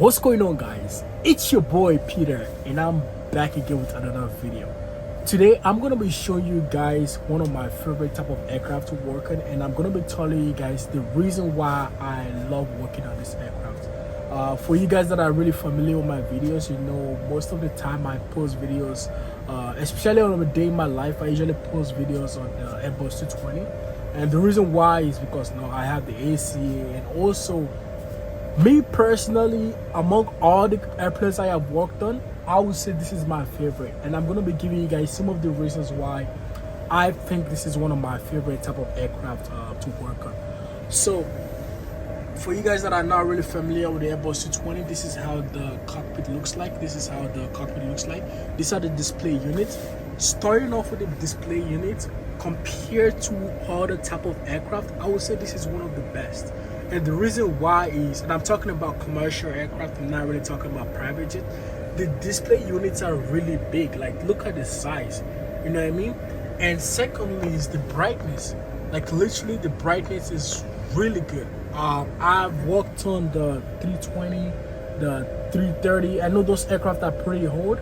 What's going on, guys? It's your boy Peter and I'm back again with another video. Today I'm going to be showing you guys one of my favorite type of aircraft to work on, and I'm going to be telling you guys the reason why I love working on this aircraft. For you guys that are really familiar with my videos, you know most of the time I post videos, especially on a day in my life. I usually post videos on the Airbus A220, and the reason why is because now I have the AC, and also me personally, among all the airplanes I have worked on, I would say this is my favorite, and I'm going to be giving you guys some of the reasons why I think this is one of my favorite type of aircraft to work on. So for you guys that are not really familiar with the Airbus A220, this is how the cockpit looks like. These are the display units. Starting off with the display unit, compared to other type of aircraft, I would say this is one of the best. And the reason why is, and I'm talking about commercial aircraft, I'm not really talking about private jet, the display units are really big. Like, look at the size, you know what I mean? And secondly is the brightness. Like, literally the brightness is really good. I've worked on the 320, the 330. I know those aircraft are pretty old,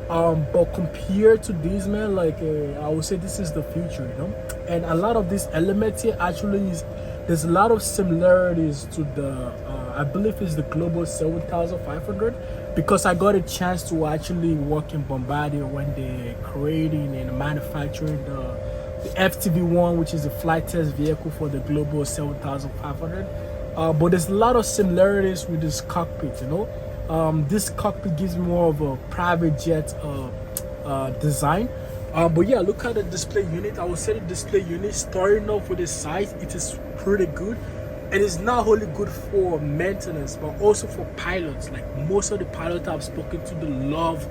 but compared to these, man, like I would say this is the future, you know. And a lot of these elements here actually is, there's a lot of similarities to the I believe it's the Global 7500, because I got a chance to actually work in Bombardier when they're creating and manufacturing the FTV1, which is a flight test vehicle for the Global 7500. But there's a lot of similarities with this cockpit, you know. This cockpit gives me more of a private jet design. But yeah, look at the display unit. I would say the display unit, starting off with the size, it is pretty good. And it's not only good for maintenance, but also for pilots. Like, most of the pilots I've spoken to, they love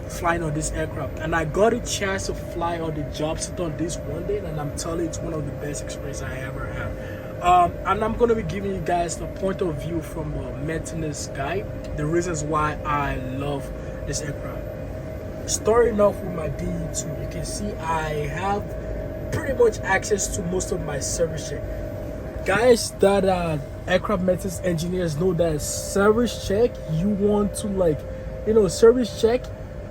flying on this aircraft. And I got a chance to fly on the job site on this one day, and I'm telling you, it's one of the best experiences I ever had. And I'm going to be giving you guys the point of view from a maintenance guy, the reasons why I love this aircraft. Starting off with my DE2, you can see I have pretty much access to most of my service check. Guys that are aircraft maintenance engineers know that service check, you want to, like, you know, service check,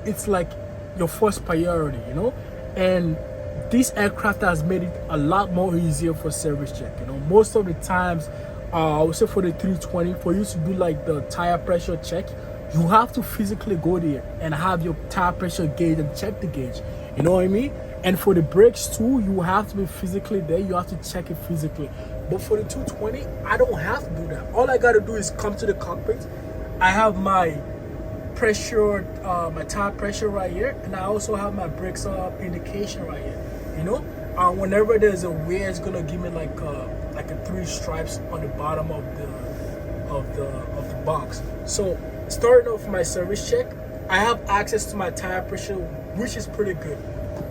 it's like your first priority, you know. And this aircraft has made it a lot more easier for service check, you know. Most of the times, I would say for the 320, for you to do like the tire pressure check, you have to physically go there and have your tire pressure gauge and check the gauge, you know what I mean? And for the brakes too, you have to be physically there, you have to check it physically. But for the 220, I don't have to do that. All I gotta do is come to the cockpit. I have my pressure, my tire pressure right here, and I also have my brakes indication right here, you know. Whenever there's a wear, it's gonna give me like a 3 stripes on the bottom of the box. So starting off my service check, I have access to my tire pressure, which is pretty good.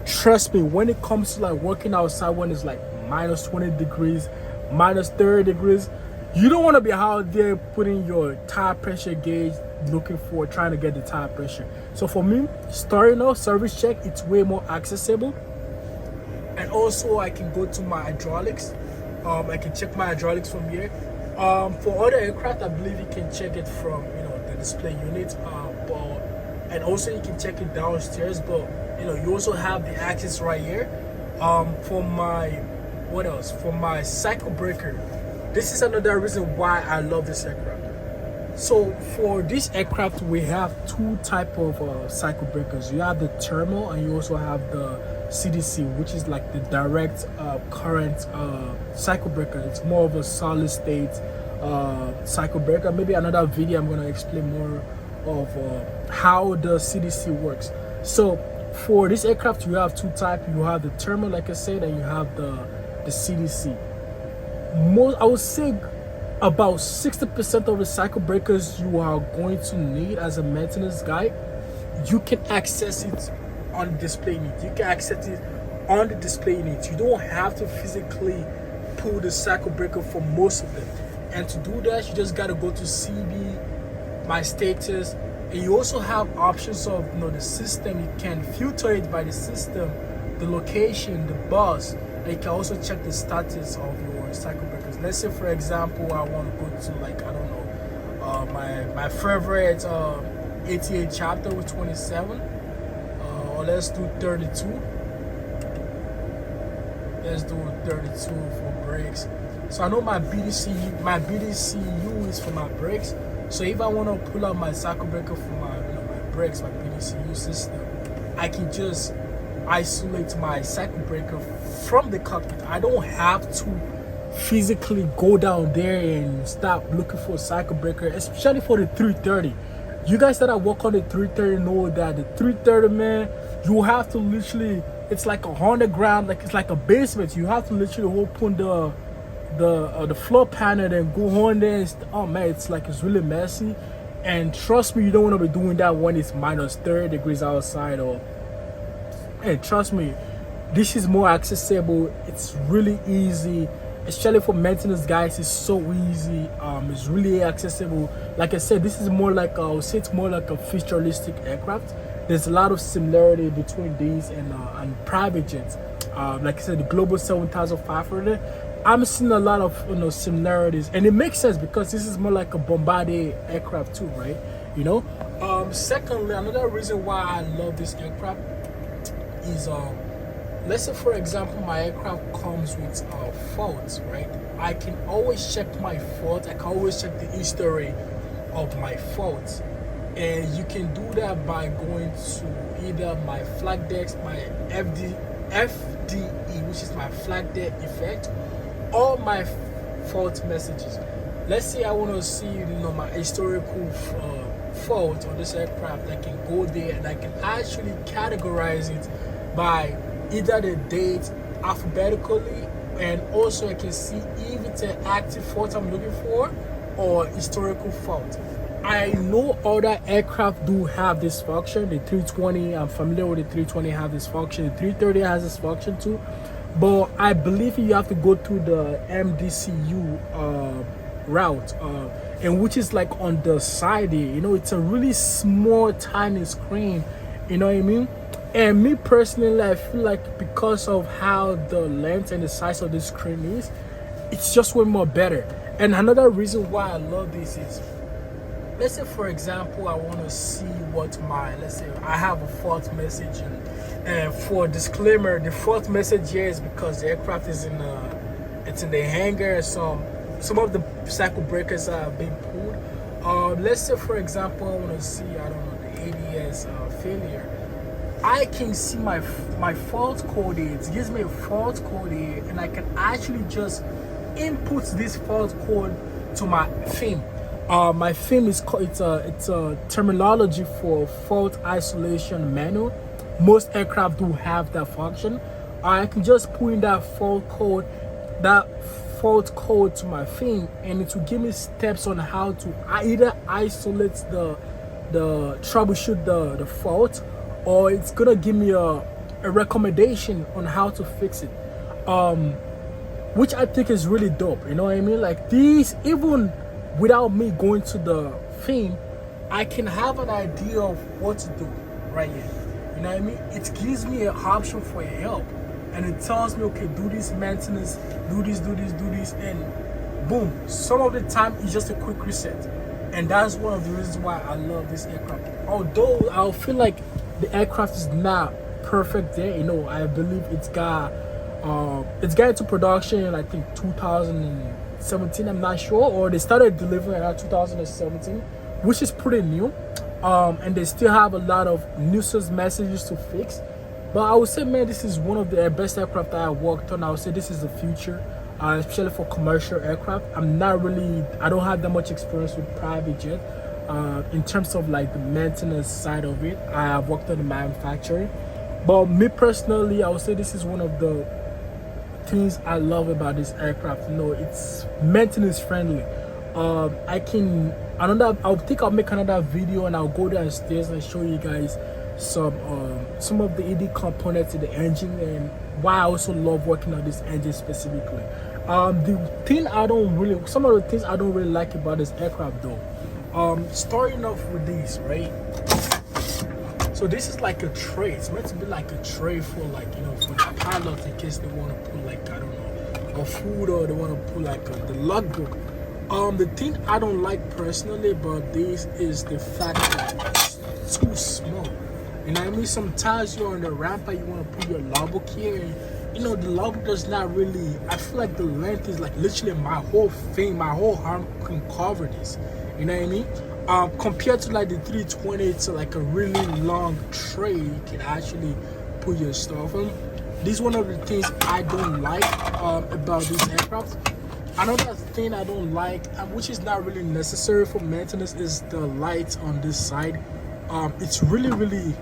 Trust me, when it comes to like working outside when it's like minus 20 degrees, minus 30 degrees, you don't want to be out there putting your tire pressure gauge trying to get the tire pressure. So for me, starting off service check, it's way more accessible. And also I can go to my hydraulics. I can check my hydraulics from here. For other aircraft, I believe you can check it from, you know, the display unit, and also you can check it downstairs. But you know, you also have the access right here. For my cycle breaker, this is another reason why I love this aircraft. So for this aircraft, we have 2 type of cycle breakers. You have the thermal, and you also have the CDC, which is like the direct current cycle breaker. It's more of a solid state cycle breaker. Maybe another video I'm going to explain more of how the CDC works. So for this aircraft, you have 2 types. You have the thermal, like I said, and you have the CDC. I would say about 60% of the cycle breakers you are going to need as a maintenance guy, you can access it on the display unit. You can access it on the display unit. You don't have to physically pull the cycle breaker for most of them. And to do that, you just got to go to CB, my status, and you also have options of, you know, the system. You can filter it by the system, the location, the bus, and you can also check the status of your cycle breakers. Let's say, for example, I want to go to, like, I don't know, my favorite 88 chapter with 27. Or let's do 32. Let's do 32 for brakes. So I know my BDCU is for my brakes. So if I want to pull out my circuit breaker for my my brakes, my BDCU system, I can just isolate my circuit breaker from the cockpit. I don't have to physically go down there and start looking for a circuit breaker, especially for the 330. You guys that I work on the 330 know that the 330, man, you have to literally, it's like a underground, like it's like a basement. You have to literally open the floor panel and go on there and oh man, it's really messy. And trust me, you don't want to be doing that when it's minus 30 degrees outside. Or and trust me, this is more accessible. It's really easy, especially for maintenance guys. It's so easy. It's really accessible. Like I said, this is more like I would say it's more like a futuristic aircraft. There's a lot of similarity between these and private jets. Like I said, the Global 7500. I'm seeing a lot of similarities, and it makes sense because this is more like a Bombardier aircraft too, right? Secondly, another reason why I love this aircraft is let's say for example my aircraft comes with faults, right? I can always check my fault. I can always check the history of my faults, and you can do that by going to either my flag decks, my FDE, which is my flag deck effect, or my fault messages. Let's say I want to see my historical fault on this aircraft. I can go there and I can actually categorize it by either the date alphabetically, and also I can see if it's an active fault I'm looking for or historical fault. I know other aircraft do have this function. The 320, I'm familiar with the 320 have this function. The 330 has this function too. But I believe you have to go through the MDCU route, and which is like on the side here. It's a really small, tiny screen. You know what I mean? And me personally, I feel like because of how the length and the size of the screen is, it's just way more better. And another reason why I love this is, let's say for example I want to see what let's say I have a fault message, and for disclaimer, the fault message here is because the aircraft is it's in the hangar. Some of the circuit breakers are being pulled. Let's say for example I want to see, I don't know, the ADS failure. I can see my fault code here. It gives me a fault code here, and I can actually just input this fault code to my FIM. My FIM is called, it's a terminology for fault isolation manual. Most aircraft do have that function. I can just put in that fault code to my FIM, and it will give me steps on how to either isolate the troubleshoot the fault, or it's gonna give me a recommendation on how to fix it, which I think is really dope. You know what I mean? Like these, even without me going to the thing, I can have an idea of what to do right here. You know what I mean? It gives me an option for help, and it tells me, okay, do this maintenance, do this, and boom. Some of the time it's just a quick reset, and that's one of the reasons why I love this aircraft. Although I feel like the aircraft is not perfect there, I believe it's got into production in I think 2017, I'm not sure, or they started delivering around 2017, which is pretty new, and they still have a lot of nuisance messages to fix. But I would say, man, this is one of the best aircraft that I worked on. I would say this is the future, especially for commercial aircraft. I don't have that much experience with private jet. In terms of like the maintenance side of it, I have worked on the manufacturing. But me personally, I would say this is one of the things I love about this aircraft. It's maintenance friendly. I think I'll make another video, and I'll go downstairs and show you guys some of the ED components in the engine, and why I also love working on this engine specifically. Some of the things I don't really like about this aircraft though. Starting off with these, right? So this is like a tray. It's meant to be like a tray for for the pilot, in case they want to put like, I don't know, a food, or they want to put like the logbook. The thing I don't like personally about this is the fact that it's too small. You know what I mean? Sometimes you're on the ramp and you want to put your logbook here, and you know the logbook does not really. I feel like the length is like literally my whole thing, my whole arm can cover this. You know what I mean? Compared to like the 320, it's like a really long tray you can actually put your stuff on. This is one of the things I don't like about this aircraft. Another thing I don't like, which is not really necessary for maintenance, is the lights on this side. It's really,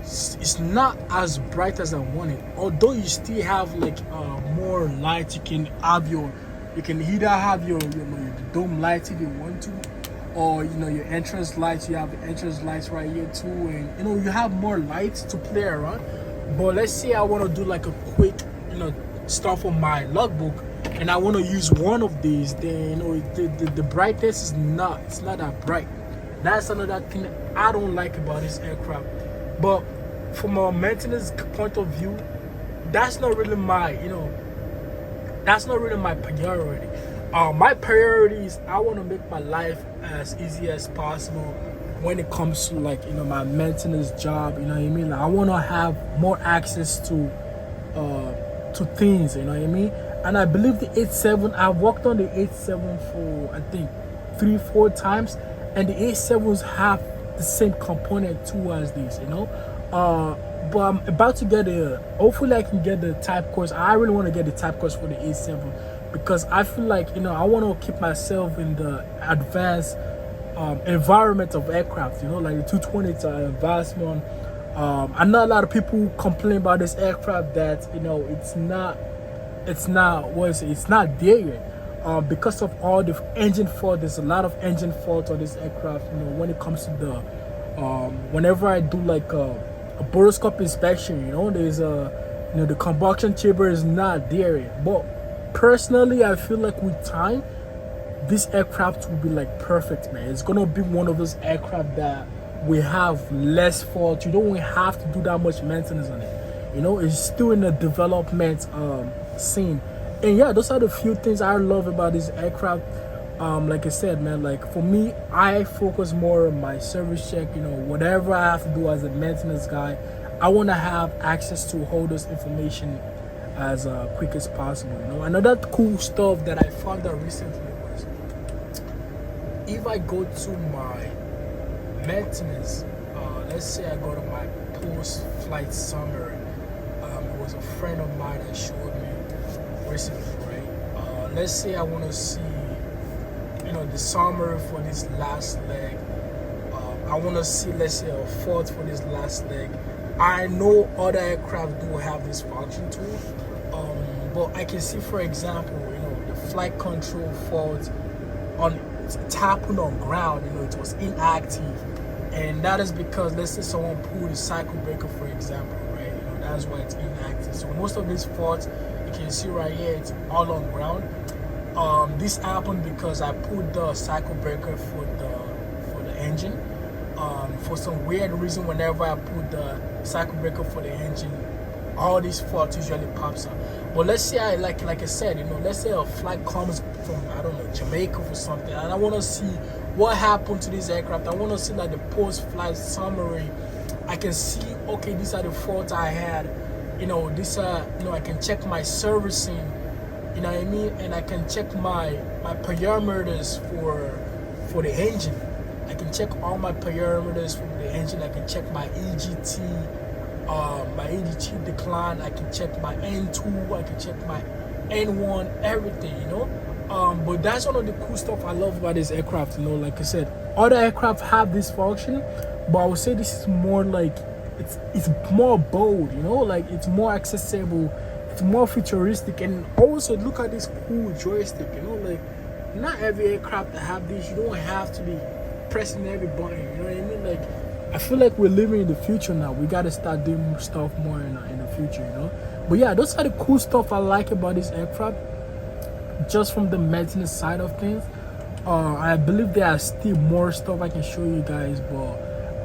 it's not as bright as I want it. Although you still have like more lights, you can either have your dome lights if you want to, or your entrance lights. You have the entrance lights right here too, and you have more lights to play around. But let's say I want to do like a quick stuff on my logbook, and I want to use one of these, then the brightness is not that bright. That's another thing I don't like about this aircraft. But from a maintenance point of view, that's not really my priority. My priority is I want to make my life as easy as possible when it comes to my maintenance job. You know what I mean? Like, I want to have more access to things. You know what I mean? And I believe the 87, I've worked on the 87 for I think 3-4 times, and the 87s have the same component too as these, but I'm about to get hopefully I can get the type course. I really want to get the type course for the 87 because I feel like I want to keep myself in the advanced environment of aircraft, like the 220 is an advanced one. I know a lot of people complain about this aircraft that it's not there yet because of all the engine fault. There's a lot of engine fault on this aircraft. When it comes to the whenever I do like a boroscope inspection, there's the combustion chamber is not there yet. But personally, I feel like with time, this aircraft will be like perfect, man. It's gonna be one of those aircraft that we have less fault. You don't have to do that much maintenance on it. It's still in the development scene. And yeah, those are the few things I love about this aircraft. Like I said, man, like for me, I focus more on my service check. Whatever I have to do as a maintenance guy, I want to have access to all this information as quick as possible. Another cool stuff that I found out recently was if I go to my maintenance, let's say I go to my post-flight summary. It was a friend of mine that showed me recently, right? Let's say I want to see the summary for this last leg. I want to see, let's say, a fault for this last leg. I know other aircraft do have this function too, but I can see, for example, the flight control fault it's happened on ground. It was inactive, and that is because, let's say, someone pulled a cycle breaker, for example, right? That's why it's inactive. So most of these faults you can see right here, it's all on ground. This happened because I put the cycle breaker for the engine. For some weird reason, whenever I put the cycle breaker for the engine, all these faults usually pops up. But let's say like I said, let's say a flight comes from, I don't know, Jamaica or something, and I want to see what happened to this aircraft. I want to see like the post-flight summary. I can see, okay, these are the faults I had. I can check my servicing. You know what I mean? And I can check my parameters for the engine. I can check all my parameters for the engine. I can check my EGT, my EGT decline. I can check my N2. I can check my N1, everything, But that's one of the cool stuff I love about this aircraft, Like I said, other aircraft have this function, but I would say this is more like, it's more bold, Like it's more accessible. It's more futuristic, and also look at this cool joystick. Like not every aircraft that have this. You don't have to be pressing every button. You know what I mean? Like I feel like we're living in the future now. We gotta start doing stuff more in the future. But yeah, those are the cool stuff I like about this aircraft. Just from the maintenance side of things, I believe there are still more stuff I can show you guys, but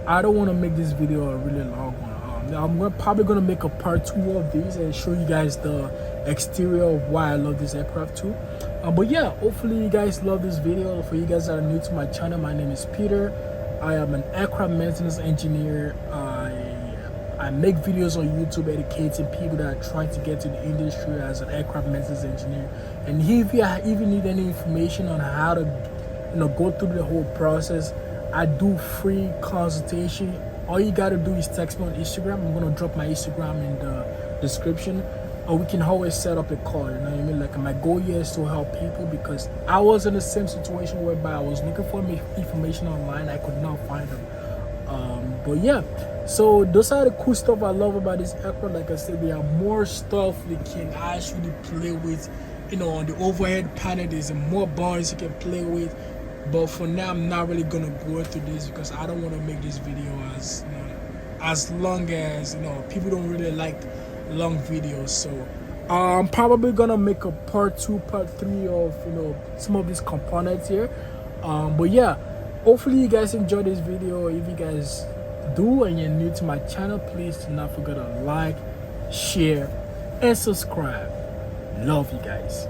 I don't want to make this video a really long one. I'm probably going to make a part 2 of these and show you guys the exterior of why I love this aircraft too. But yeah, hopefully you guys love this video. For you guys that are new to my channel, my name is Peter. I am an aircraft maintenance engineer. I make videos on YouTube educating people that are trying to get to the industry as an aircraft maintenance engineer. And if you even need any information on how to go through the whole process, I do free consultation. All you gotta do is text me on Instagram. I'm gonna drop my Instagram in the description, or we can always set up a call. You know what I mean? Like, my goal here is to help people, because I was in the same situation whereby I was looking for information online, I could not find them. But yeah, so those are the cool stuff I love about this aircraft. Like I said, there are more stuff we can actually play with. On the overhead panel, there's more bars you can play with. But for now, I'm not really gonna go into this because I don't want to make this video as long as people don't really like long videos. So I'm probably gonna make a part 2, part 3 of some of these components here. But yeah, hopefully you guys enjoyed this video. If you guys do and you're new to my channel, please do not forget to like, share, and subscribe. Love you guys.